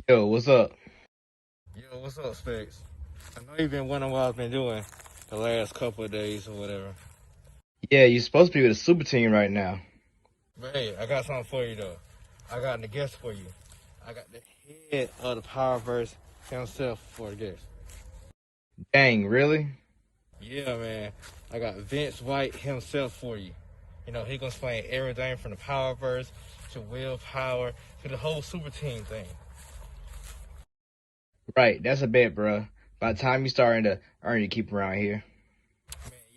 Yo, what's up? Yo, what's up, Specks? I know you've been wondering what I've been doing the last couple of days or whatever. Yeah, you're supposed to be with a super team right now. But hey, I got something for you though. I got the guest for you. I got the head of the Powerverse himself for the guest. Dang, really? Yeah, man. I got Vince White himself for you. You know, he gonna explain everything from the Powerverse to willpower to the whole super team thing. Right, that's a bet, bruh. By the time you starting to earn your keep around here.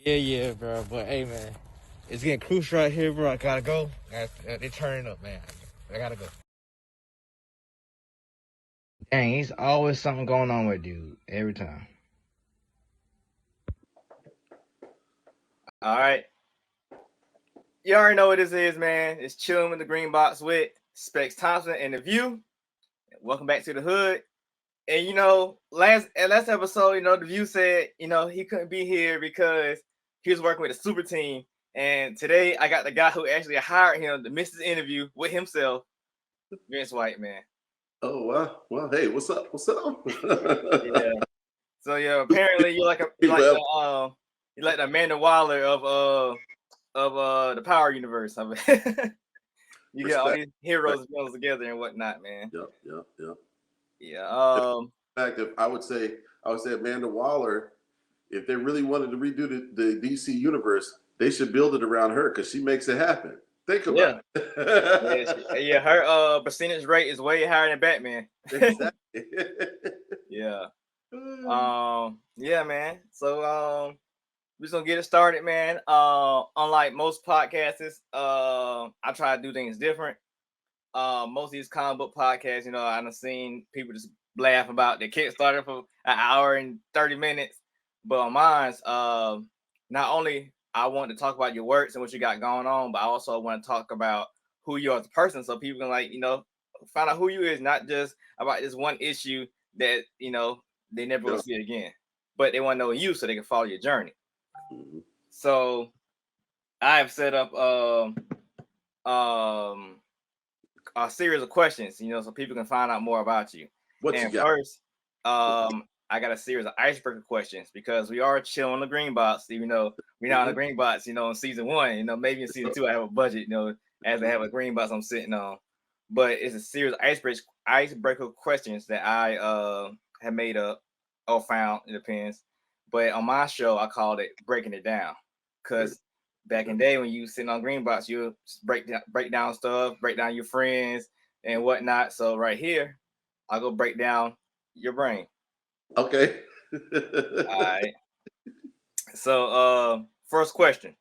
Yeah, bro. But hey, man, it's getting crucial right here, bro. I gotta go. They turning up, man. I gotta go. Dang, he's always something going on with dude every time. All right. You already know what this is, man. It's chilling with the green box with Specks, Thompson, and the View. Welcome back to the hood. And last episode, the View said, he couldn't be here because he was working with a super team. And today I got the guy who actually hired him to miss his interview with himself, Vince White, man. Oh wow! Well, hey, what's up? What's up? Yeah. So yeah, apparently you're like the Amanda Waller of the Power Universe. You get all these heroes and villains together and whatnot, man. Yep. Yeah. In fact, if I would say Amanda Waller, if they really wanted to redo the DC universe, they should build it around her because she makes it happen. Think about it. Yeah, her percentage rate is way higher than Batman. Exactly. Yeah. Yeah, man. So we're just gonna get it started, man. Unlike most podcasts, I try to do things different. Most of these comic book podcasts, I've seen people just laugh about their Kickstarter for an hour and 30 minutes. But on mine's, not only I want to talk about your works and what you got going on, but I also want to talk about who you are as a person, so people can find out who you is, not just about this one issue that they never will see it again, but they want to know you so they can follow your journey. Mm-hmm. So I have set up a series of questions, so people can find out more about you. What and you got? First, I got a series of icebreaker questions because we are chilling on the green box, even though we're not on the green box, in season 1, maybe in season 2 I have a budget, as I have a green box I'm sitting on. But it's a series of icebreaker questions that I have made up or found, it depends. But on my show, I called it Breaking It Down. Because back in the day when you sitting on green box, you break down stuff, break down your friends and whatnot. So right here, I'll go break down your brain. Okay. All right. So first question.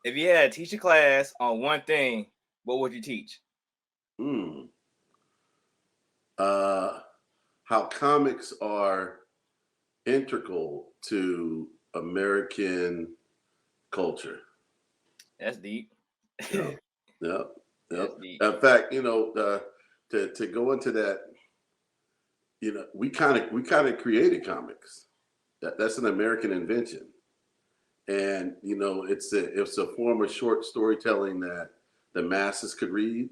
If you had to teach a class on one thing, what would you teach? How comics are integral to American culture. That's deep. Yep. Deep. In fact, to go into that, we kind of created comics. That's an American invention, and it's a form of short storytelling that the masses could read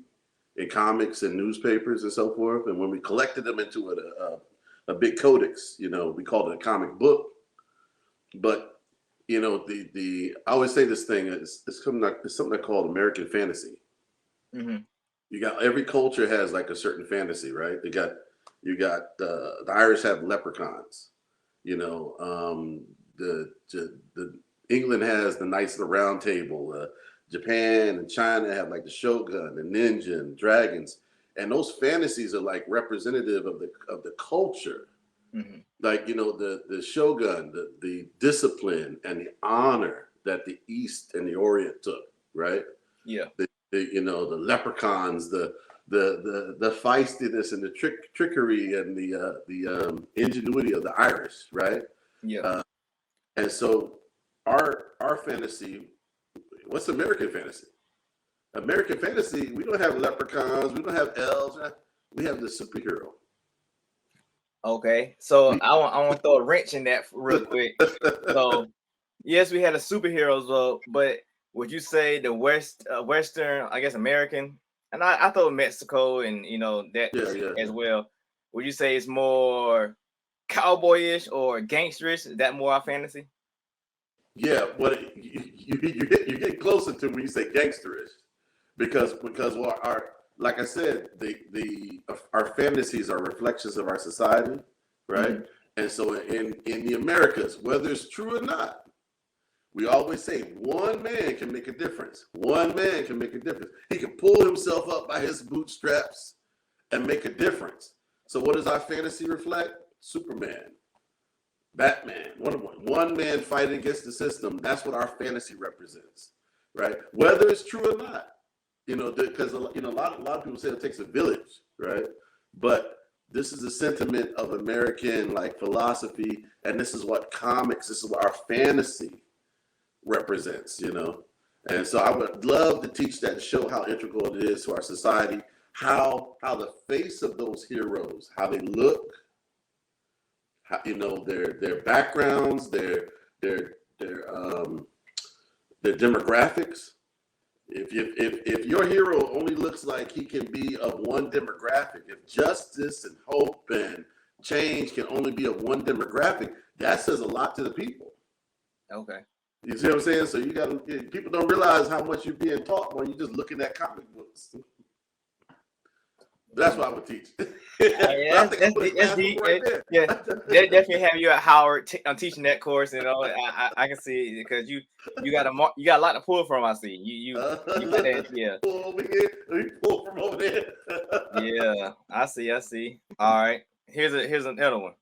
in comics and newspapers and so forth. And when we collected them into a big codex, we called it a comic book. But I always say this thing is something I call American fantasy. Mm-hmm. You got every culture has like a certain fantasy, right? You got the Irish have leprechauns. The England has the Knights of the Round Table. Japan and China have like the Shogun, the ninja, and dragons, and those fantasies are like representative of the culture. Mm-hmm. Like the Shogun, the discipline and the honor that the East and the Orient took, right? Yeah. The leprechauns, the feistiness and the trickery and the ingenuity of the Irish, right? Yeah. And so our fantasy. What's American fantasy? American fantasy, we don't have leprechauns, we don't have elves, we have the superhero. Okay, so I want to throw a wrench in that real quick. So, yes, we had a superheroes, but would you say the Western, I guess, American and I throw Mexico and that as well. Would you say it's more cowboyish or gangsterish? Is that more our fantasy? Yeah, but you get closer to when you say gangsterish, because like I said, our fantasies are reflections of our society, right? Mm-hmm. And so in the Americas, whether it's true or not, we always say one man can make a difference. One man can make a difference. He can pull himself up by his bootstraps and make a difference. So what does our fantasy reflect? Superman, Batman, one man fighting against the system. That's what our fantasy represents, right? Whether it's true or not, because a lot of people say it takes a village, right? But this is a sentiment of American philosophy, and this is what this is what our fantasy represents, And so I would love to teach that and show how integral it is to our society, how the face of those heroes, how they look, how, their backgrounds, their demographics. If your hero only looks like he can be of one demographic, if justice and hope and change can only be of one demographic, that says a lot to the people. Okay. You see what I'm saying? So people don't realize how much you're being taught when you're just looking at comic books. That's what I would teach. Yeah, that's deep. Yeah, they definitely have you at Howard teaching that course. I can see because you got a lot to pull from. I see you got that, yeah. Pull over here, pull from over there. Yeah, I see. All right, here's another one.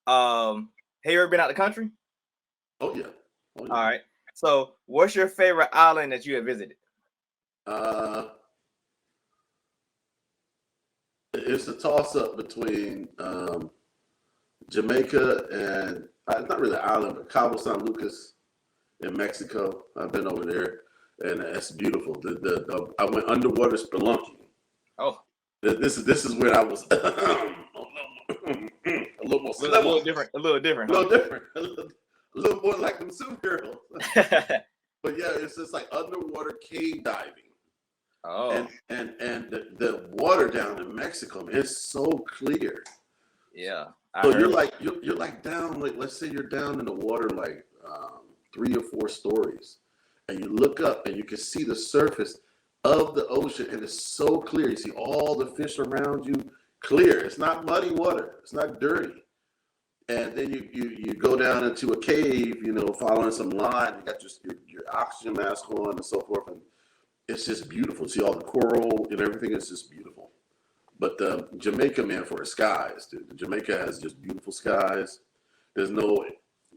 Have you ever been out the country? Oh yeah. All right. So, what's your favorite island that you have visited? It's a toss-up between Jamaica and not really an island, but Cabo San Lucas in Mexico. I've been over there, and it's beautiful. I went underwater spelunking. Oh, this is where I was a little different. A little more like them superheroes. But yeah, it's just like underwater cave diving. Oh, and the water down in Mexico, man, it's so clear. Yeah. So you're like down, let's say you're down in the water 3 or 4 stories, and you look up and you can see the surface of the ocean, and it's so clear. You see all the fish around you, clear. It's not muddy water. It's not dirty. And then you go down into a cave, following some line. You got your oxygen mask on and so forth, and it's just beautiful. See all the coral and everything. It's just beautiful. But Jamaica, man, for its skies, dude. Jamaica has just beautiful skies. There's no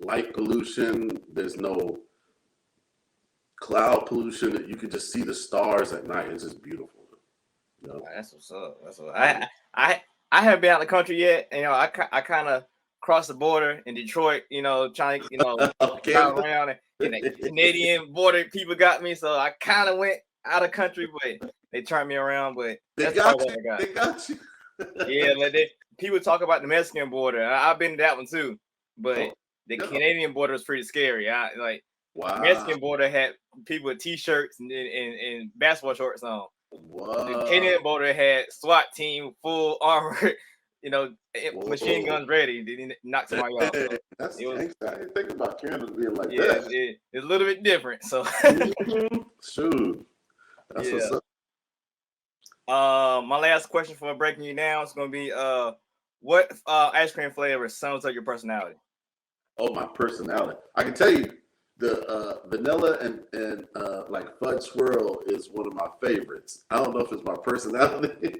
light pollution. There's no cloud pollution. You can just see the stars at night. It's just beautiful. That's what's up. I haven't been out of the country yet. I kind of crossed the border in Detroit. Trying to drive around, and the Canadian border people got me, so I kind of went out of country, but they turned me around. But they got you. Yeah, but people talk about the Mexican border. I've been to that one too, but the Canadian border is pretty scary. Wow. The Mexican border had people with t-shirts and basketball shorts on. Wow. The Canadian border had SWAT team, full armor, machine guns ready. They knocked somebody off. That's I didn't think about Canada being like that. Yeah, it's a little bit different. So, shoot. That's what's up. My last question for breaking you down is going to be, what ice cream flavor sums up your personality? Oh, my personality. I can tell you the vanilla and like fudge swirl is one of my favorites. I don't know if it's my personality,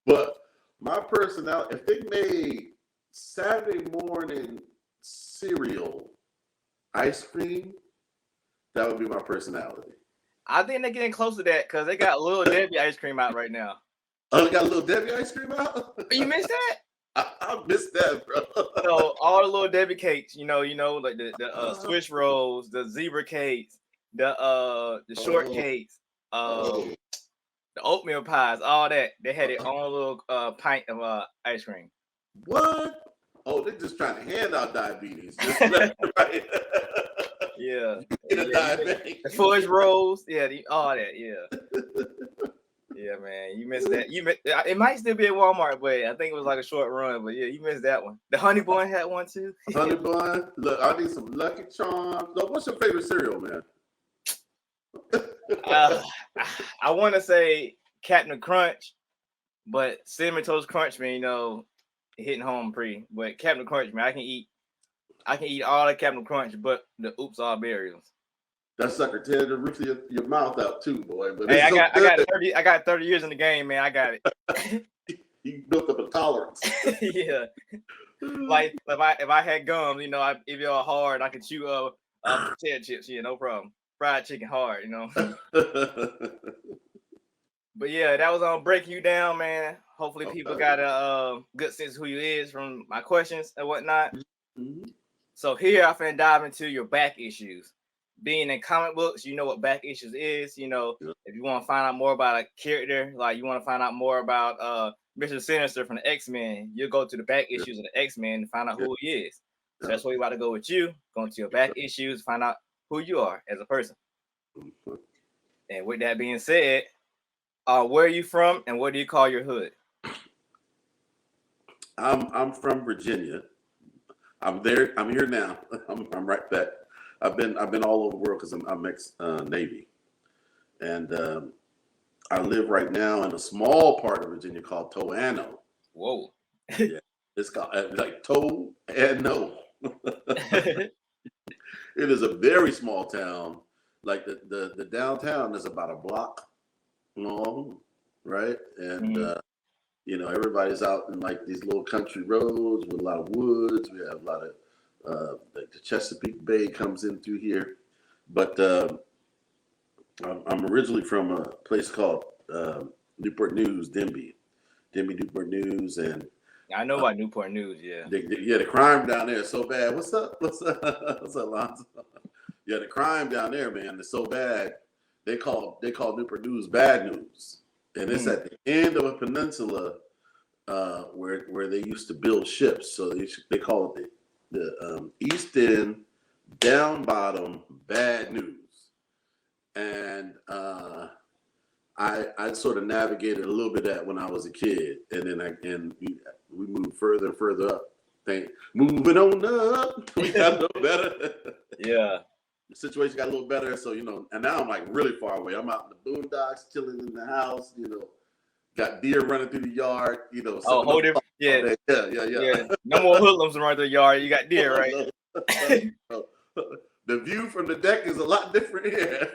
but my personality, if they made Saturday morning cereal ice cream, that would be my personality. I think they're getting close to that because they got Little Debbie ice cream out right now. Oh, they got Little Debbie ice cream out? You missed that? I missed that, bro. So all the Little Debbie cakes, like the Swiss rolls, the zebra cakes, the shortcakes, the oatmeal pies, all that. They had their own little pint of ice cream. What? Oh, they're just trying to hand out diabetes. Right? Yeah. The fudge rolls, all that, yeah. man. You missed that. It might still be at Walmart, but I think it was like a short run. But yeah, you missed that one. The Honey Bun had one too. Honey Bun. Look, I need some Lucky Charms. Look, what's your favorite cereal, man? I want to say Captain Crunch, but Cinnamon Toast Crunch, man, you know, hitting home pretty. But Captain Crunch, man, I can eat all the Captain Crunch, but the Oops All Berries. That sucker tear the roof of your mouth out too, boy. But hey, I got 30 years in the game, man. I got it. You built up a tolerance. Yeah. Like if I had gums, you know, if you're hard, I could chew potato chips. Yeah, no problem. Fried chicken hard, you know. But yeah, that was on breaking you down, man. Hopefully people got a good sense of who you is from my questions and whatnot. Mm-hmm. So here I finna dive into your back issues. Being in comic books, you know what back issues is. You know, if you want to find out more about a character, like you want to find out more about Mr. Sinister from the X-Men, you'll go to the back issues of the X-Men to find out who he is. So that's where we about to go with you. Going to your back issues, find out who you are as a person. And with that being said, where are you from and what do you call your hood? I'm from Virginia. I'm there. I'm here now. I'm right back. I've been all over the world because I'm ex-Navy, and I live right now in a small part of Virginia called Toano. Whoa! Yeah, it's called like Toano. It is a very small town. Like the downtown is about a block long, right? And you know, everybody's out in like these little country roads with a lot of woods. We have a lot of like the Chesapeake Bay comes in through here, but I'm originally from a place called Newport News, Denby, Newport News, and I know about Newport News. Yeah, the crime down there is so bad. What's up, Lonzo? Yeah, the crime down there, man, is so bad. They call Newport News bad news, and it's at the end of a peninsula where they used to build ships. So they call it the East End down bottom bad news, and I sort of navigated a little bit of that when I was a kid, and then we moved further and further up. Moving on up, we got a little better. Yeah, the situation got a little better, so you know, and now I'm like really far away. I'm out in the boondocks, chilling in the house, you know. Got deer running through the yard, you know. Oh, whole different, yeah. No more hoodlums running through the yard. You got deer, right? The view from the deck is a lot different here.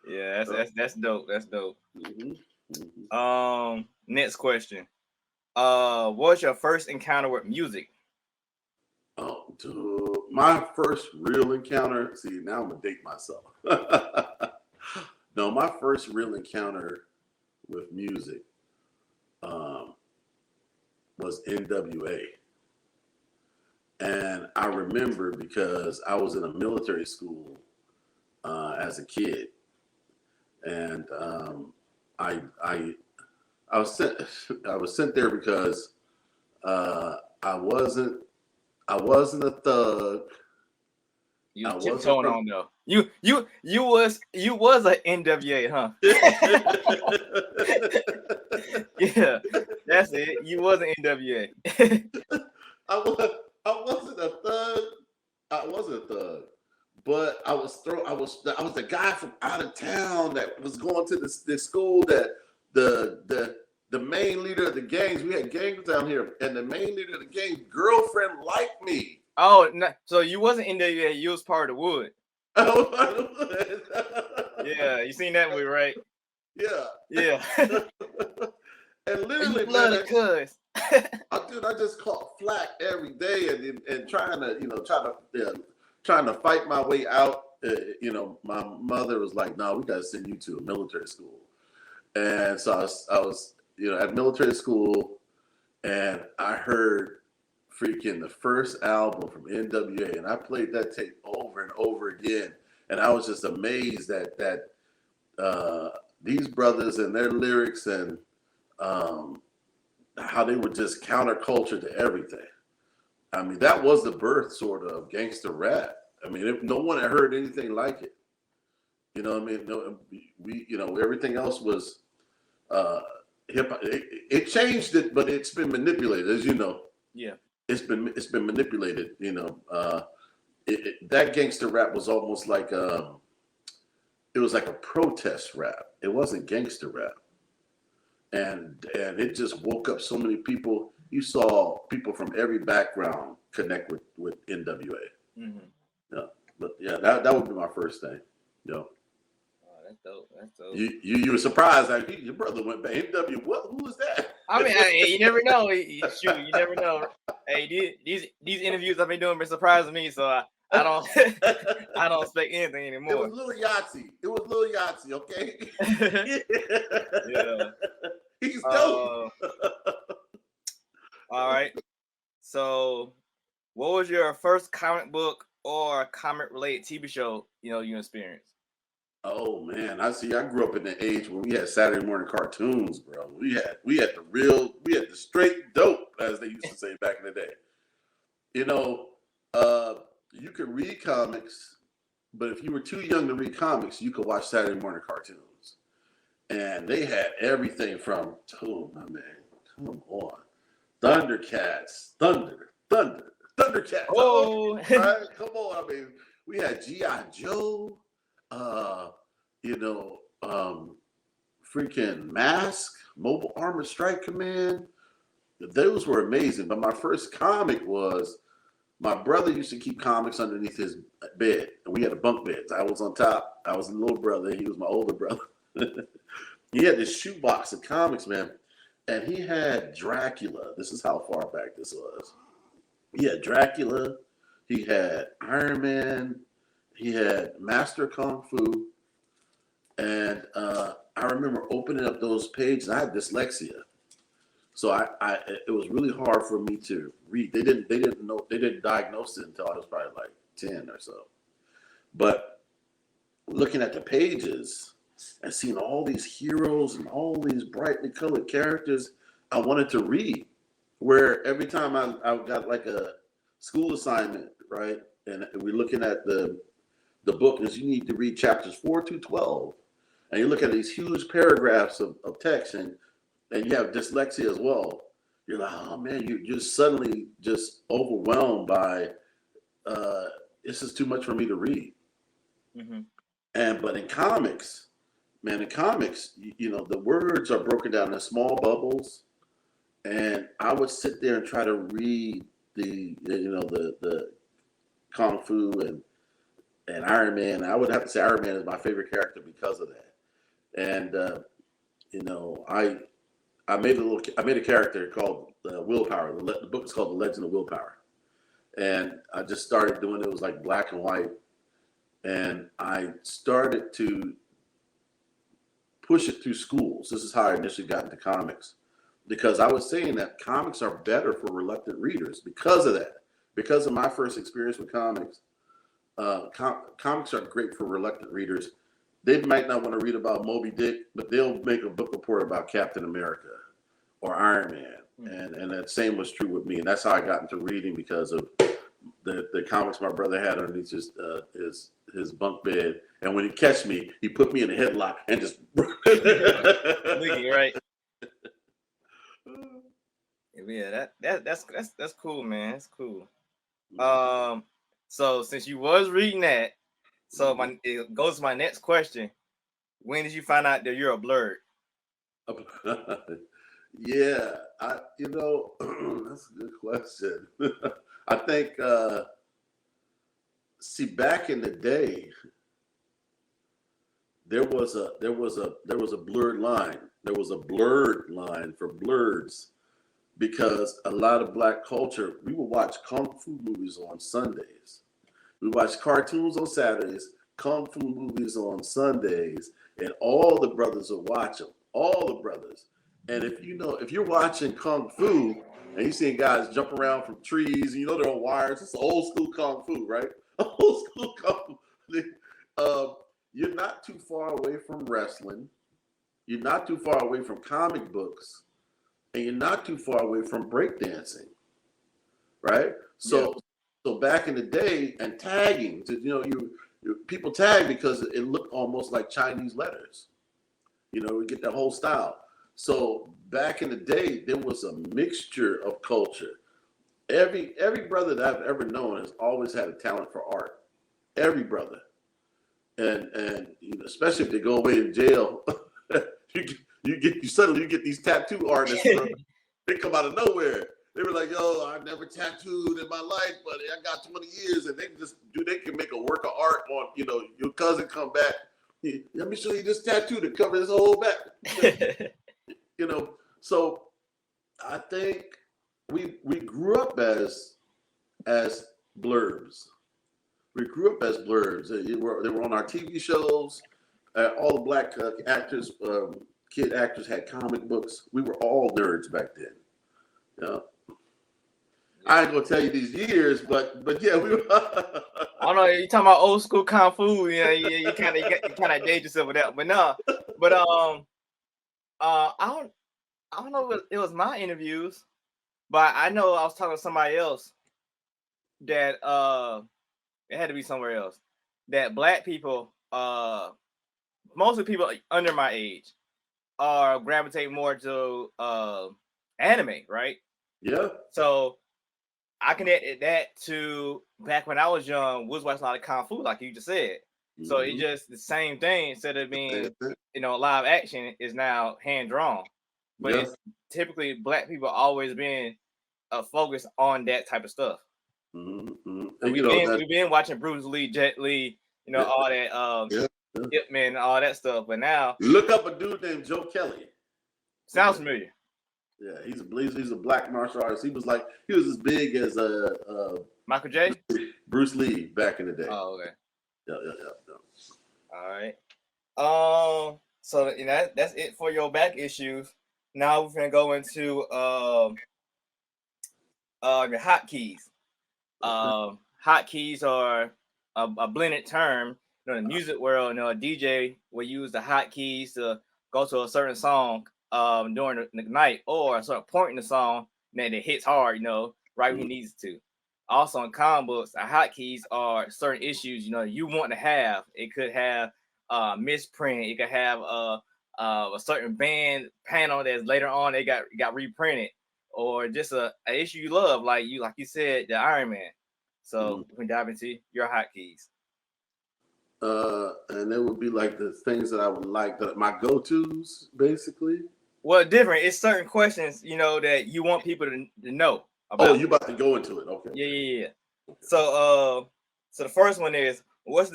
Yeah, that's dope. That's dope. Mm-hmm. Next question. What was your first encounter with music? Oh, dude, my first real encounter. See, now I'm gonna date myself. No, my first real encounter with music was NWA. And I remember because I was in a military school as a kid, and I was sent there because I wasn't a thug. You tiptoeing on though. You was a NWA, huh? Yeah, that's it. You was an NWA. I wasn't a thug. I wasn't a thug, but I was the guy from out of town that was going to this school that the main leader of the gangs. We had gangs down here, and the main leader of the gang girlfriend liked me. Oh, no, so you wasn't NWA. You was part of the Wood. Yeah, you seen that movie, right? Yeah. And literally, blood cuz. I just caught flack every day, and trying to fight my way out. My mother was like, "No, we gotta send you to a military school." And so I was at military school, and I heard freaking the first album from NWA, and I played that tape over and over again, and I was just amazed that these brothers and their lyrics and how they were just counterculture to everything. I mean, that was the birth sort of gangster rap. I mean, no one had heard anything like it. You know what I mean? No, everything else was hip hop. It changed it, but it's been manipulated, as you know. Yeah, it's been manipulated. You know, that gangster rap was almost like it was like a protest rap. It wasn't gangster rap, and it just woke up so many people. You saw people from every background connect with NWA. mm-hmm. Yeah, but yeah, that would be my first thing. You know. That's dope. That's dope. You were surprised. Like, your brother went back. NW, what? Who was that? I mean, you never know. Shoot, you never know. Hey, these interviews I've been doing been surprising me, so I don't I don't expect anything anymore. It was Lil Yachty. Okay. Yeah. He's dope. All right. So, what was your first comic book or comic related TV show you experienced? Oh man, I grew up in the age where we had Saturday morning cartoons, bro. We had the straight dope, as they used to say back in the day. You know, you could read comics, but if you were too young to read comics, you could watch Saturday morning cartoons. And they had everything from, oh my man, come on. Thundercats. Thundercats. Oh, right? Come on. I mean, we had G.I. Joe. Freaking Mask, Mobile Armored Strike Command. Those were amazing. But my first comic was, my brother used to keep comics underneath his bed. And we had a bunk bed. I was on top. I was the little brother. He was my older brother. He had this shoebox of comics, man. And he had Dracula. This is how far back this was. He had Dracula. He had Iron Man. He had Master Kung Fu, and I remember opening up those pages. I had dyslexia, so it was really hard for me to read. They didn't diagnose it until I was probably like 10 or so. But looking at the pages and seeing all these heroes and all these brightly colored characters, I wanted to read. Where every time I got like a school assignment, right, and we're looking at the book is you need to read chapters 4 to 12. And you look at these huge paragraphs of text and you have dyslexia as well. You're like, oh man, you're just suddenly just overwhelmed by, this is too much for me to read. Mm-hmm. But in comics, the words are broken down in small bubbles. And I would sit there and try to read the Kung Fu and Iron Man. I would have to say Iron Man is my favorite character because of that. And I made a character called Willpower. The book is called The Legend of Willpower. And I just started doing it. It was like black and white. And I started to push it through schools. This is how I initially got into comics. Because I was saying that comics are better for reluctant readers because of that. Because of my first experience with comics. Comics are great for reluctant readers. They might not want to read about Moby Dick, but they'll make a book report about Captain America or Iron Man. And that same was true with me. And that's how I got into reading, because of the comics my brother had underneath his bunk bed. And when he catch me, he put me in a headlock and just right. Yeah, that's cool, man. That's cool. So since you was reading that, so it goes to my next question. When did you find out that you're a blurred? Yeah, that's a good question. I think back in the day, there was a blurred line. There was a blurred line for blurs, because a lot of black culture, we would watch Kung Fu movies on Sundays. We watch cartoons on Saturdays, Kung Fu movies on Sundays, and all the brothers would watch them. All the brothers. And if you're watching Kung Fu and you're seeing guys jump around from trees, and they're on wires, it's old school Kung Fu, right? Old school Kung Fu. You're not too far away from wrestling. You're not too far away from comic books. And you're not too far away from breakdancing, right? So back in the day, and tagging, people tag because it looked almost like Chinese letters. We get that whole style. So back in the day, there was a mixture of culture. Every brother that I've ever known has always had a talent for art. Every brother, and you know, especially if they go away in jail, you suddenly get these tattoo artists. They come out of nowhere. They were like, "Yo, I've never tattooed in my life, but I got 20 years," and they can make a work of art on, you know, your cousin come back. Let me show you this tattoo to cover this whole back. You know, so I think we grew up as blurbs. We grew up as blurbs. They were on our TV shows. All the black actors, kid actors had comic books. We were all nerds back then. You know? I ain't gonna tell you these years, but yeah, we were. I don't know. You talking about old school kung fu? You know, you kind of date yourself with that. But no, but I don't know if it was my interviews, but I know I was talking to somebody else that it had to be somewhere else, that black people, mostly people under my age, are gravitating more to anime, right? Yeah. So I connected that to back when I was young, was watching a lot of kung fu, like you just said. Mm-hmm. So it's just the same thing. Instead of being, you know, live action, is now hand drawn. But it's typically black people always been focused on that type of stuff. Mm-hmm. We've been watching Bruce Lee, Jet Li, you know, all that Ip Man, all that stuff. But now look up a dude named Joe Kelly. Sounds familiar. Yeah, he's a black martial artist. He was as big as Michael J. Bruce Lee back in the day. Oh, okay. Yeah. All right. So you know that's it for your back issues. Now we're gonna go into your hotkeys. Hotkeys are a blended term. You know, in the music world, you know, a DJ will use the hotkeys to go to a certain song during the night, or a certain point in the song that it hits hard, you know, right when he needs to. Also in comic books, the hotkeys are certain issues, you know, you want to have. It could have misprint. It could have a certain band panel that's later on they got reprinted, or just a issue you love, like you said, the Iron Man. So we can dive into your hotkeys. And it would be like the things that I would like, my go-tos, basically. Well, different. It's certain questions, you know, that you want people to know about. Oh, you about to go into it? Okay. Yeah. So the first one is, what is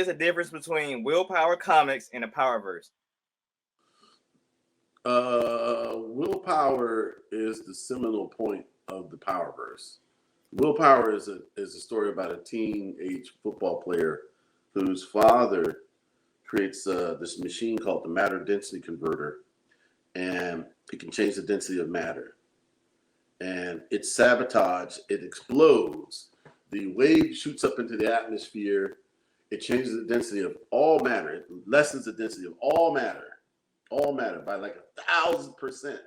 the difference between Willpower Comics and the Powerverse? Willpower is the seminal point of the Powerverse. Willpower is a story about a teenage football player whose father creates this machine called the matter density converter, and it can change the density of matter. And it's sabotage, it explodes. The wave shoots up into the atmosphere. It changes the density of all matter. It lessens the density of all matter by like 1,000%.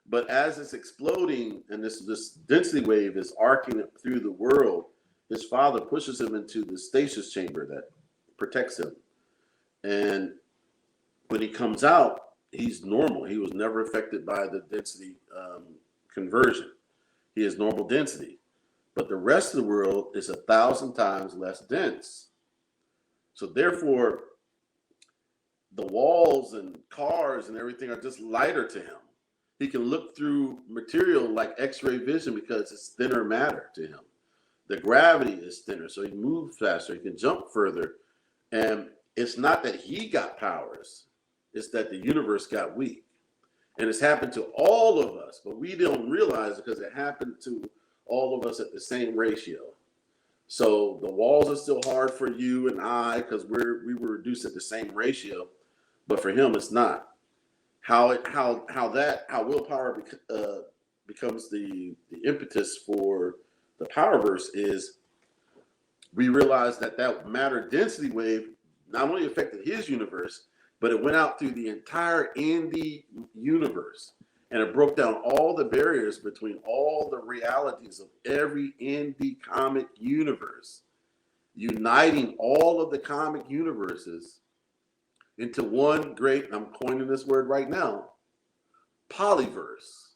But as it's exploding and this density wave is arcing through the world, his father pushes him into the stasis chamber that protects him. And when he comes out, he's normal. He was never affected by the density conversion. He has normal density. But the rest of the world is 1,000 times less dense. So therefore, the walls and cars and everything are just lighter to him. He can look through material like X-ray vision because it's thinner matter to him. The gravity is thinner, so he can move faster. He can jump further. And it's not that he got powers. It's that the universe got weak. And it's happened to all of us, but we don't realize it because it happened to all of us at the same ratio. So the walls are still hard for you and I because we were reduced at the same ratio, but for him it's not. How willpower becomes the impetus for the Powerverse is we realized that matter density wave not only affected his universe, but it went out through the entire indie universe, and it broke down all the barriers between all the realities of every indie comic universe, uniting all of the comic universes into one great, I'm coining this word right now, Polyverse.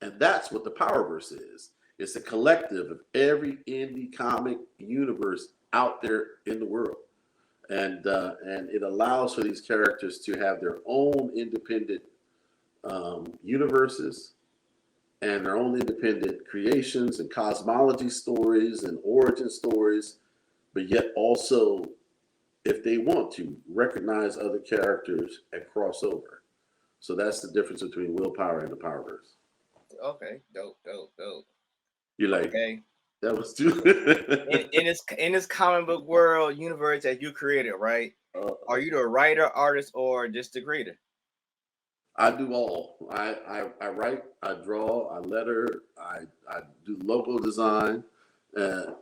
And that's what the Powerverse is. It's a collective of every indie comic universe out there in the world. And it allows for these characters to have their own independent universes and their own independent creations and cosmology stories and origin stories, but yet also, if they want to, recognize other characters and cross over. So that's the difference between Willpower and the Powerverse. Okay, dope. You're like, okay, that was too. in this comic book world universe that you created, right? Are you the writer, artist, or just the creator? I do all. I write, I draw, I letter, I do logo design. In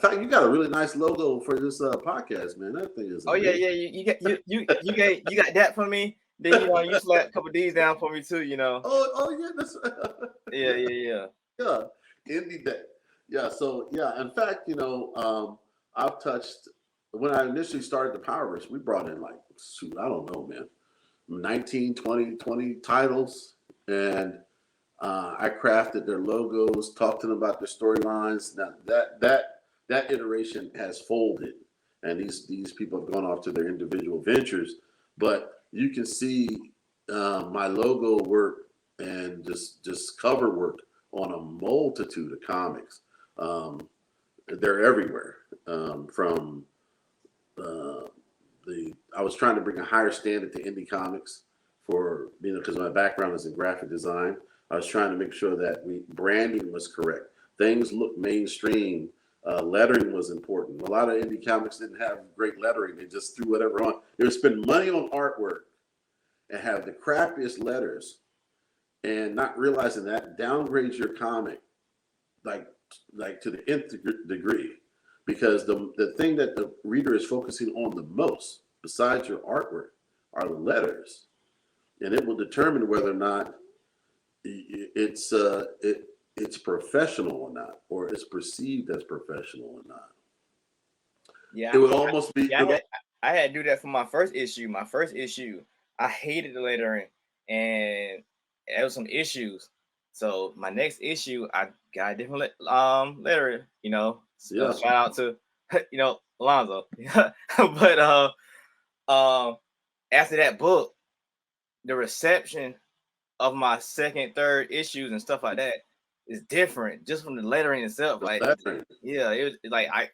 fact, you got a really nice logo for this podcast, man. That thing is. Oh amazing. You got that for me. Then you slapped a couple of these down for me too. Oh yeah, that's. Yeah. Yeah, Indie Day. Yeah, so yeah. In fact, I've touched when I initially started the Powerverse. We brought in I don't know, man. 19, 20 titles, and I crafted their logos, talked to them about their storylines. Now that iteration has folded, and these people have gone off to their individual ventures. But you can see my logo work and just cover work on a multitude of comics. They're everywhere. I was trying to bring a higher standard to indie comics because my background is in graphic design. I was trying to make sure that branding was correct. Things looked mainstream. Lettering was important. A lot of indie comics didn't have great lettering. They just threw whatever on. They would spend money on artwork and have the crappiest letters, and not realizing that downgrades your comic like to the nth degree. Because the thing that the reader is focusing on the most, besides your artwork, are the letters, and it will determine whether or not it's professional or not, or it's perceived as professional or not. Yeah, it would almost be. I had to do that for my first issue. I hated the lettering, and there was some issues. So my next issue, I got a different letter. Yeah. Shout out to Alonzo. But after that book, the reception of my second, third issues and stuff like that is different just from the lettering itself. Lettering. Yeah, it was like I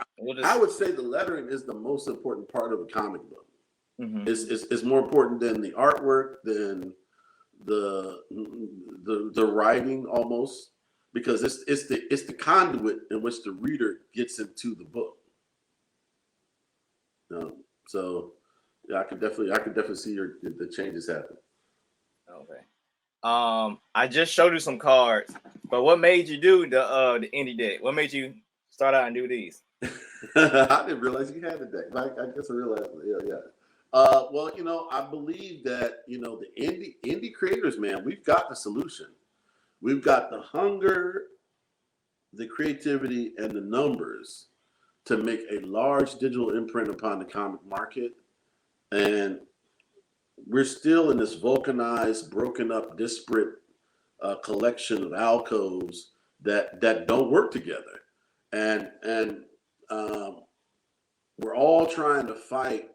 would say the lettering is the most important part of a comic book. Mm-hmm. It's more important than the artwork, than the writing almost, because it's the conduit in which the reader gets into the book. So yeah, I could definitely see the changes happen. Okay. I just showed you some cards, but what made you do the indie deck? What made you start out and do these? I didn't realize you had a deck. I guess I realized. Yeah. Well, I believe that the indie creators, man, we've got the solution. We've got the hunger, the creativity, and the numbers to make a large digital imprint upon the comic market, and we're still in this vulcanized, broken up, disparate collection of alcoves that don't work together, and we're all trying to fight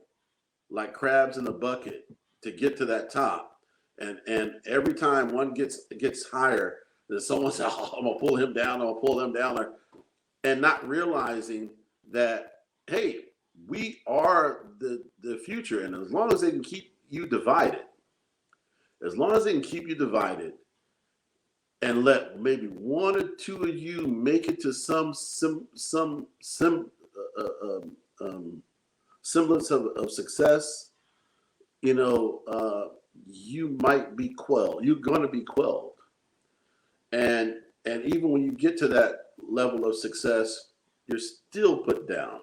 like crabs in a bucket to get to that top, and every time one gets higher, then someone says, "Oh, I'm gonna pull him down. I'm gonna pull them down," and not realizing that, hey, we are the future, and as long as they can keep you divided, and let maybe one or two of you make it to some semblance of success, you might be quelled. You're going to be quelled, and even when you get to that level of success, you're still put down.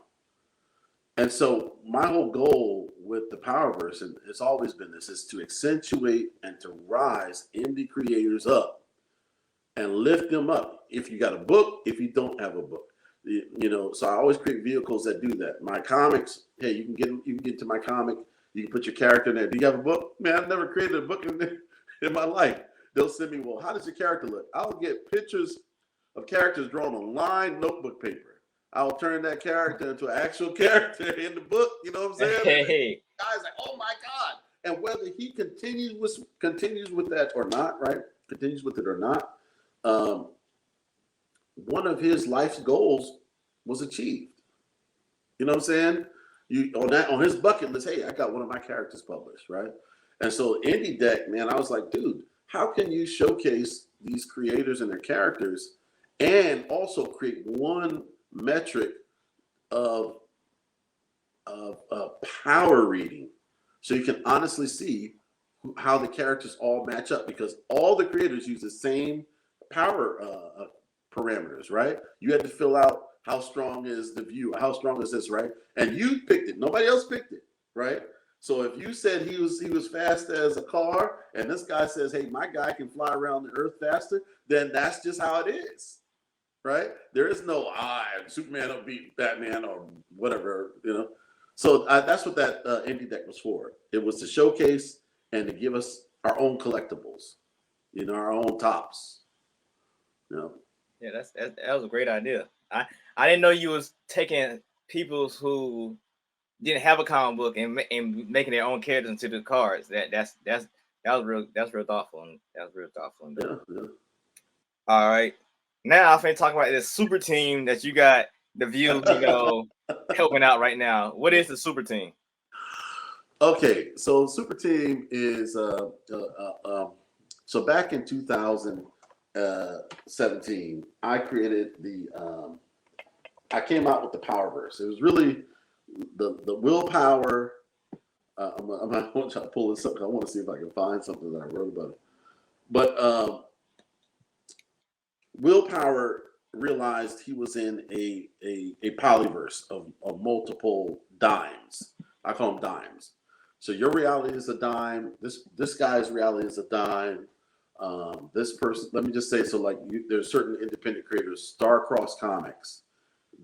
And so my whole goal with the Powerverse, and it's always been this, is to accentuate and to rise indie creators up and lift them up. If you got a book, if you don't have a book, so I always create vehicles that do that. My comics, hey, you can get to my comic, You can put your character in there. Do you have a book? Man, I've never created a book in my life. They'll send me, well, how does your character look? I'll get pictures of characters drawn on lined notebook paper. I'll turn that character into an actual character in the book. You know what I'm saying? Hey. Guys like, oh my God. And whether he continues with that or not, right? Continues with it or not, one of his life's goals was achieved. You know what I'm saying? On his bucket list, hey, I got one of my characters published, right? And so Indie Deck, man, I was like, dude, how can you showcase these creators and their characters and also create one metric of power reading so you can honestly see how the characters all match up, because all the creators use the same power parameters, right? You had to fill out how strong is the view, how strong is this, right? And you picked it. Nobody else picked it, right? So if you said he was fast as a car, and this guy says, hey, my guy can fly around the earth faster, then that's just how it is, right? There is no, Superman will beat Batman or whatever, you know? So that's what that Indie Deck was for. It was to showcase and to give us our own collectibles, you know, our own tops, you know? Yeah, that was a great idea. I didn't know you was taking people who didn't have a comic book and making their own characters into the cards. That was real thoughtful. That was real thoughtful. Yeah. All right, now I'm finna talk about this super team that you got the View, you know, helping out right now. What is the super team? Okay, so super team is so back in 2017, I created I came out with the Powerverse. It was really the willpower. I'm going to try to pull this up. I want to see if I can find something that I wrote about it. But willpower realized he was in a polyverse of multiple dimes. I call them dimes. So your reality is a dime. This guy's reality is a dime. This person, let me just say, so like there's certain independent creators, Starcross Comics,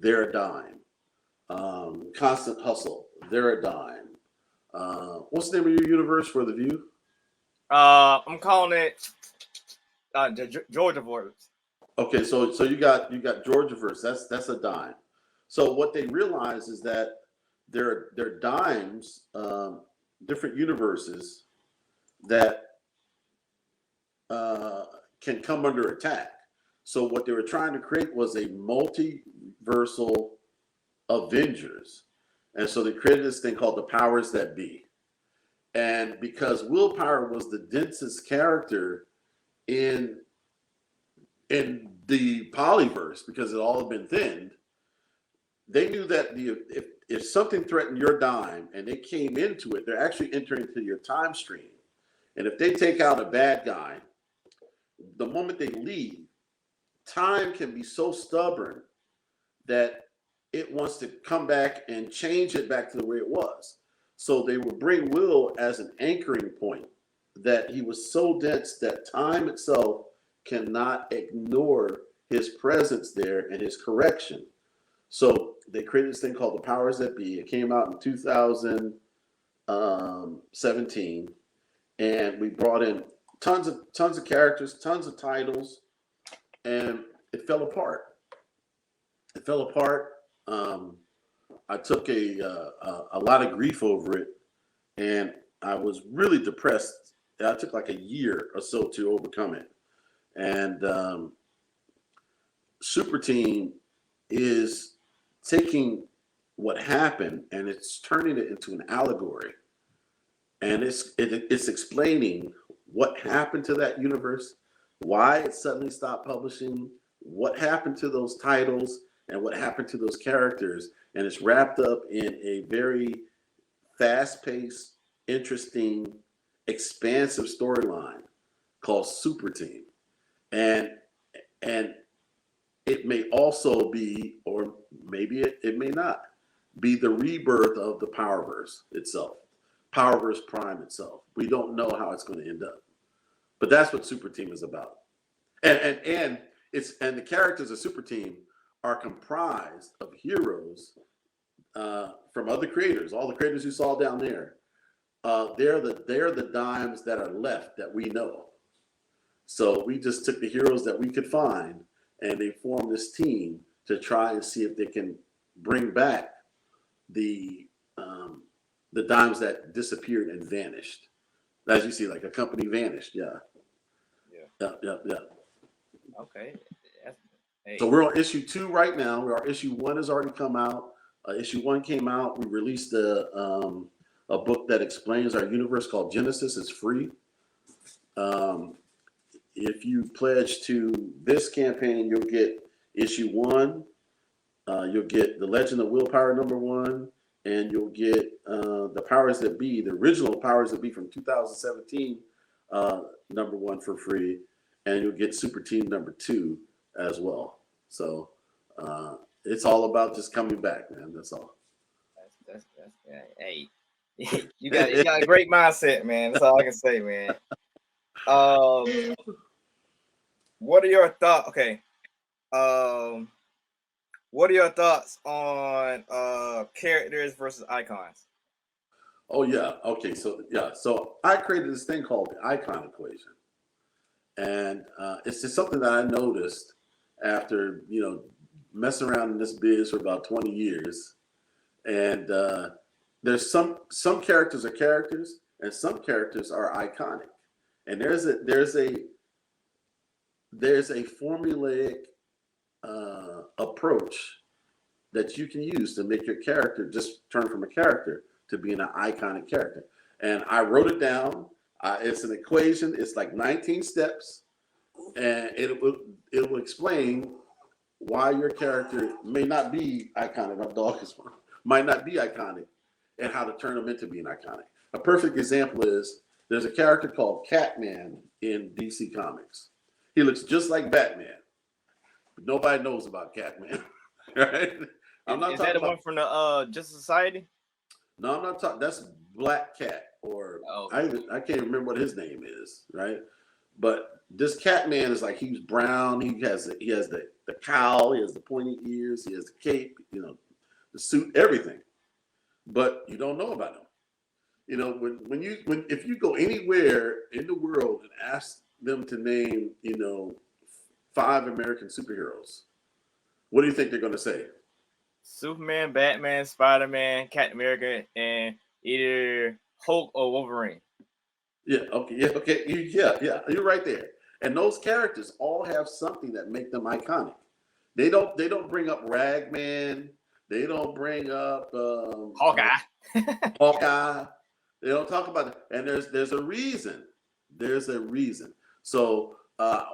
they're a dime. Constant Hustle, they're a dime. What's the name of your universe for the View? I'm calling it Georgiaverse. Okay, so you got Georgiaverse. That's a dime. So what they realize is that they're dimes, different universes that can come under attack. So what they were trying to create was a multiversal Avengers. And so they created this thing called the Powers That Be. And because Willpower was the densest character in the polyverse, because it all had been thinned, they knew that if something threatened your dime and they came into it, they're actually entering into your time stream. And if they take out a bad guy, the moment they leave, time can be so stubborn that it wants to come back and change it back to the way it was. So they will bring Will as an anchoring point, that he was so dense that time itself cannot ignore his presence there and his correction. So they created this thing called the Powers That Be. It came out in 2017, and we brought in tons of characters, tons of titles, and it fell apart. I took a lot of grief over it, and I was really depressed. I took like a year or so to overcome it. And Super Team is taking what happened and it's turning it into an allegory, and it's explaining what happened to that universe, why it suddenly stopped publishing, what happened to those titles, and what happened to those characters. And it's wrapped up in a very fast-paced, interesting, expansive storyline called Super Team. And it may also be, or maybe it may not, be the rebirth of the Powerverse itself, Powerverse Prime itself. We don't know how it's going to end up. But that's what Super Team is about. And the characters of Super Team are comprised of heroes from other creators, all the creators you saw down there, they're the dimes that are left that we know. So we just took the heroes that we could find, and they formed this team to try and see if they can bring back the dimes that disappeared and vanished. As you see, like a company vanished. Yeah. Okay. Hey. So we're on issue 2 right now. Our issue 1 has already come out. Issue 1 came out. We released a book that explains our universe called Genesis. It's free. If you pledge to this campaign, you'll get issue 1. You'll get The Legend of Willpower #1, and you'll get the Powers That Be, the original Powers That Be from 2017, #1 for free, and you'll get Super Team #2 as well. So it's all about just coming back, man. That's all. That's hey, you got a great mindset, man. That's all I can say, man. What are your thoughts? Okay. What are your thoughts on characters versus icons? Oh yeah. Okay. So I created this thing called the icon equation, and it's just something that I noticed after messing around in this biz for about 20 years, and there's some characters are characters, and some characters are iconic, and there's a formulaic approach that you can use to make your character just turn from a character to being an iconic character. And I wrote it down. It's an equation. It's like 19 steps, and it will explain why your character may not be iconic. My dog might not be iconic, and how to turn them into being iconic. A perfect example is there's a character called Catman in DC Comics. He looks just like Batman, but nobody knows about Catman, right? I'm not is talking that the about one from the Justice Society? No, I'm not talking. That's Black Cat, or I can't remember what his name is, right? But this Catman is like, he's brown. He has the cowl. He has the pointy ears. He has the cape. The suit, everything. But you don't know about him. If you go anywhere in the world and ask them to name 5 American superheroes, what do you think they're going to say? Superman, Batman, Spider-Man, Captain America, and either Hulk or Wolverine. Yeah. Okay. Yeah. You're right there. And those characters all have something that make them iconic. They don't bring up Ragman. They don't bring up Hawkeye. Hawkeye. They don't talk about it. And there's a reason. There's a reason. So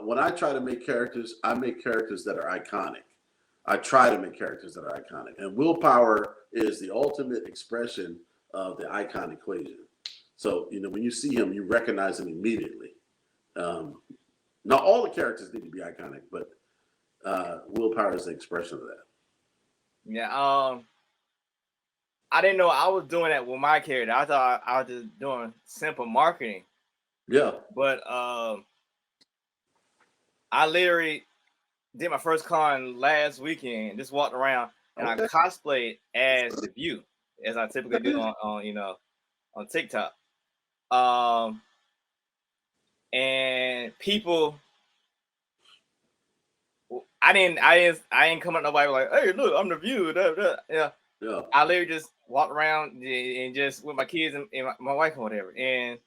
when I try to make characters, I make characters that are iconic. I try to make characters that are iconic. And willpower is the ultimate expression of the icon equation. So, when you see him, you recognize him immediately. Not all the characters need to be iconic, but willpower is the expression of that. Yeah. I didn't know I was doing that with my character. I thought I was just doing simple marketing. Yeah. But I literally did my first con last weekend. Just walked around and I cosplayed as the View, as I typically do on TikTok. And people, I didn't come up to nobody like, hey, look, I'm the View. Yeah. I literally just walked around and just with my kids and my wife and whatever. And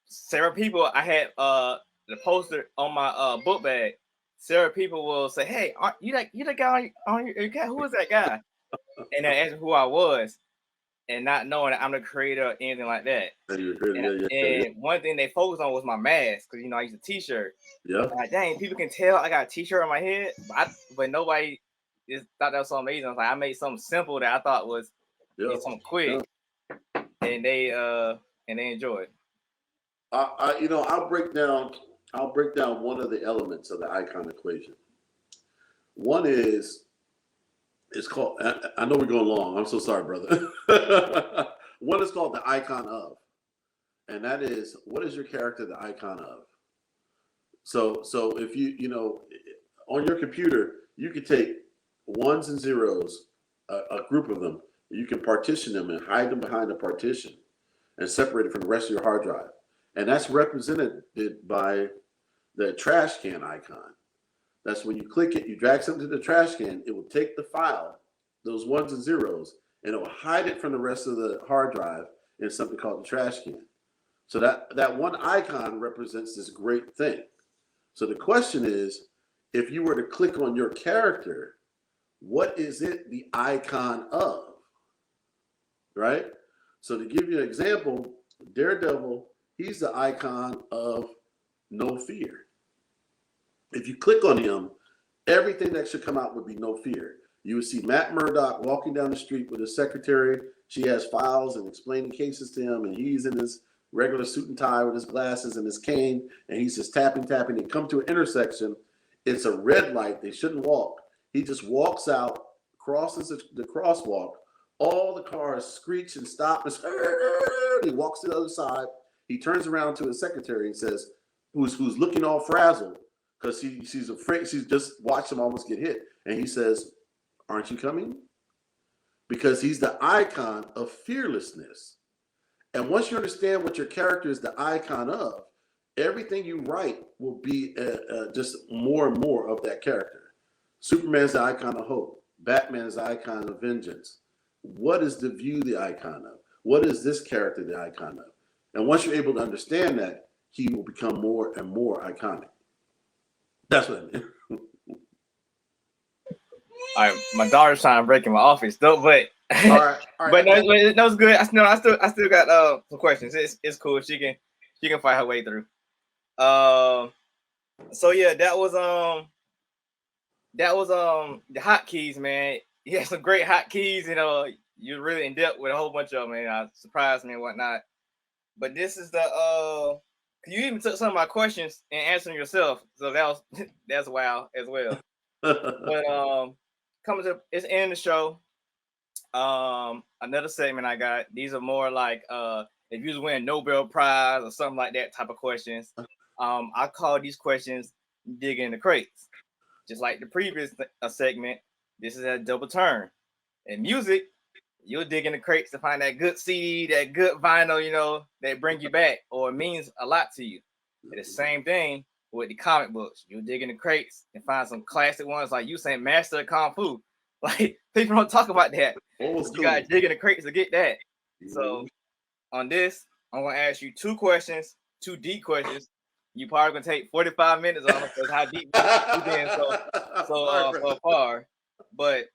several people, I had the poster on my book bag. Several people will say, hey, you the guy on your guy? Who is that guy? And they asked who I was, and not knowing that I'm the creator or anything like that. And one thing they focused on was my mask, because I used a t-shirt. Yeah. Like, dang, people can tell I got a t-shirt on my head, but nobody just thought that was so amazing. I was like, I made something simple that I thought was something quick, and they enjoyed. I'll break down one of the elements of the icon equation. One is, it's called, I know we're going long. I'm so sorry, brother. One is called the icon of, and that is, what is your character the icon of? So if you on your computer, you could take ones and zeros, a group of them, You can partition them and hide them behind a partition and separate it from the rest of your hard drive. And that's represented by the trash can icon. That's when you click it, you drag something to the trash can, it will take the file, those ones and zeros, and it will hide it from the rest of the hard drive in something called the trash can. So that one icon represents this great thing. So the question is, if you were to click on your character, what is it the icon of? Right? So to give you an example, Daredevil, he's the icon of no fear. If you click on him, everything that should come out would be no fear. You would see Matt Murdock walking down the street with his secretary. She has files and explaining cases to him, and he's in his regular suit and tie with his glasses and his cane, and he's just tapping. They come to an intersection. It's a red light. They shouldn't walk. He just walks out, crosses the crosswalk. All the cars screech and stop. And he walks to the other side. He turns around to his secretary and says, who's looking all frazzled, because she's afraid. She's just watched him almost get hit. And he says, aren't you coming? Because he's the icon of fearlessness. And once you understand what your character is the icon of, everything you write will be just more and more of that character. Superman's the icon of hope. Batman is the icon of vengeance. What is the View the icon of? What is this character the icon of? And once you're able to understand that, he will become more and more iconic. That's what I mean. All right, my daughter's trying to break in my office, though. But all right. But no, it's good. I still got some questions. It's cool. She can fight her way through. So yeah, that was the hotkeys, man. You had some great hotkeys. You know, you're really in depth with a whole bunch of them, man. Surprised me and whatnot. But this is the you even took some of my questions and answered them yourself. So that's wow as well. But coming to it's end of the show. Another segment I got. These are more like if you was winning a Nobel Prize or something like that type of questions. I call these questions digging the crates. Just like the previous segment, this is a double turn. In music, you'll dig in the crates to find that good CD, that good vinyl, you know, that bring you back or it means a lot to you. And the same thing with the comic books. You'll dig in the crates and find some classic ones like you saying Master of Kung Fu. Like people don't talk about that. You got to dig in the crates to get that. So on this, I'm going to ask you two questions, two deep questions. You probably going to take 45 minutes on it because how deep you've been so far. But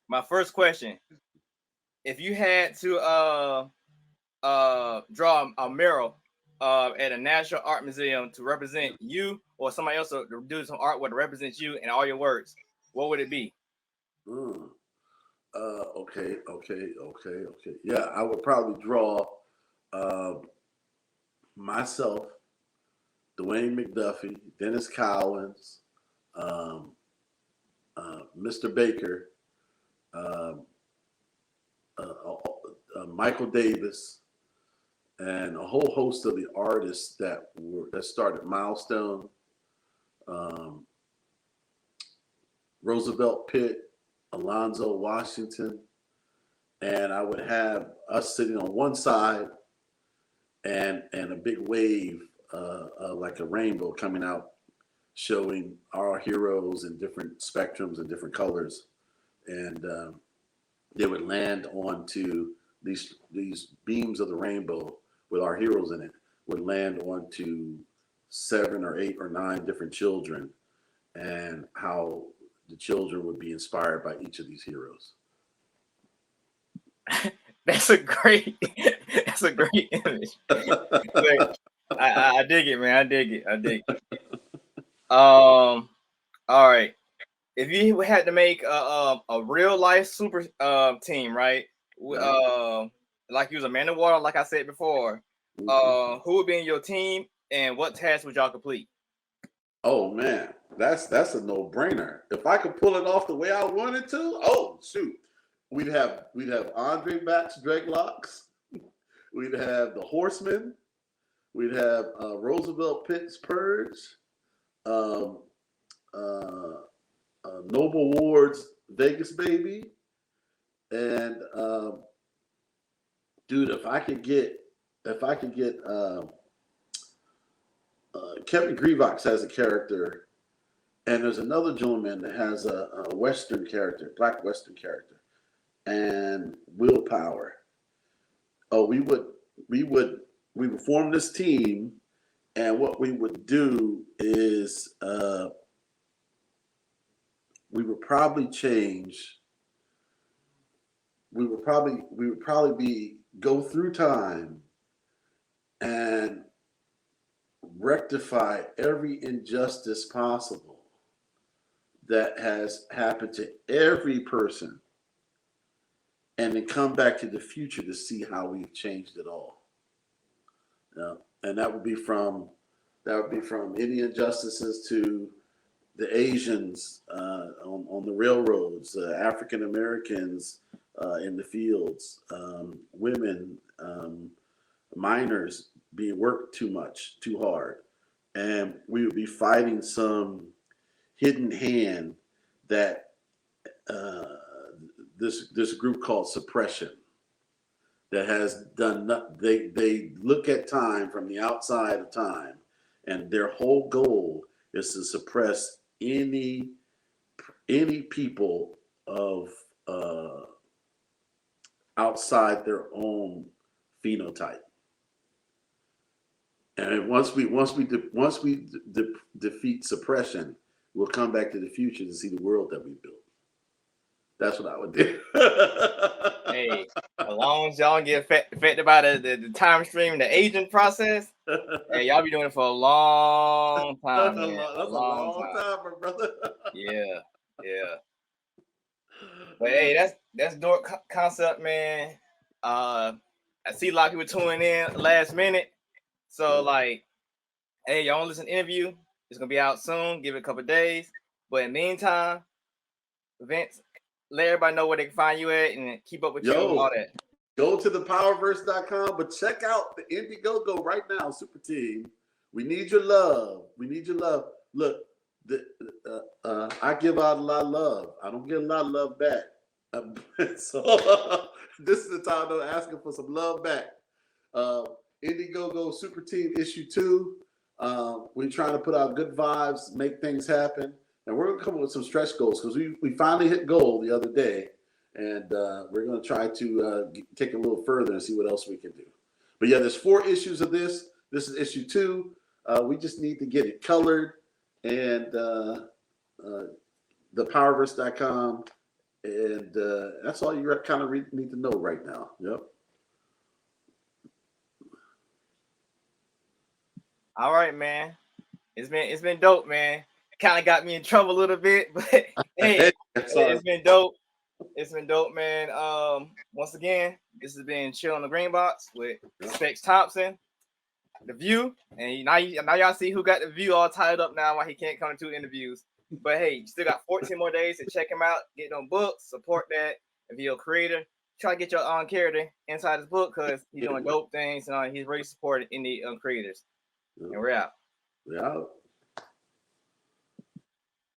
my first question, if you had to draw a mural at a National Art Museum to represent you or somebody else to do some artwork to represent you and all your works, what would it be? Okay. Yeah, I would probably draw myself, Dwayne McDuffie, Dennis Collins, Mr. Baker, Michael Davis, and a whole host of the artists that started Milestone, Roosevelt Pitt, Alonzo Washington, and I would have us sitting on one side and a big wave like a rainbow coming out, showing our heroes in different spectrums and different colors, and they would land onto these beams of the rainbow with our heroes in it, would land onto 7 or 8 or 9 different children, and how the children would be inspired by each of these heroes. That's a great image. I dig it, man. I dig it. All right. If you had to make a real life super team, right? Like you was a man of water, like I said before. Who would be in your team, and what tasks would y'all complete? Oh man, that's a no-brainer. If I could pull it off the way I wanted to, oh shoot, we'd have Andre Batch dreadlocks, we'd have the Horsemen, we'd have Roosevelt Pitt's Purge, Noble Ward's Vegas Baby, And dude, if I could get Kevin Grevox has a character, and there's another gentleman that has a Western character, Black Western character, and Willpower. Oh, we would form this team, and what we would do is we would probably change. We would probably go through time and rectify every injustice possible that has happened to every person, and then come back to the future to see how we've changed it all. Yeah. And that would be from any injustices to the Asians on the railroads, African Americans in the fields, women, minors being worked too much, too hard. And we would be fighting some hidden hand that this group called suppression that has done. They look at time from the outside of time, and their whole goal is to suppress any people of outside their own phenotype. And once we defeat suppression, we'll come back to the future to see the world that we built. That's what I would do. Hey, as long as y'all get affected by the time stream, the aging process, hey, y'all be doing it for a long time. Man. That's a long time, brother. Yeah. But hey, that's dope concept, man. I see a lot of people tuning in last minute. So like, hey, y'all want to listen to the interview? It's gonna be out soon. Give it a couple of days. But in the meantime, Vince, let everybody know where they can find you at and keep up with you and all that. Go to the Powerverse.com, but check out the Indiegogo right now, Super Team. We need your love. Look, I give out a lot of love. I don't get a lot of love back. So this is the time I'm asking for some love back. Indiegogo Super Team Issue 2. We're trying to put out good vibes, make things happen. And we're going to come up with some stretch goals because we finally hit goal the other day. And we're going to try to take it a little further and see what else we can do. But yeah, there's 4 issues of this. This is issue 2. We just need to get it colored. And thepowerverse.com. And that's all you kind of need to know right now. Yep. All right, man. It's been dope, man. Kind of got me in trouble a little bit, but hey, it's been dope. It's been dope, man. Once again, this has been Chill on the Green Box with Specks Thompson, The View, and now y'all see who got The View all tied up now why he can't come to 2 interviews. But hey, you still got 14 more days to check him out, get them books, support that. If you're a creator, try to get your own character inside his book because he's doing dope things and he's really supported indie creators. And we're out. We're out.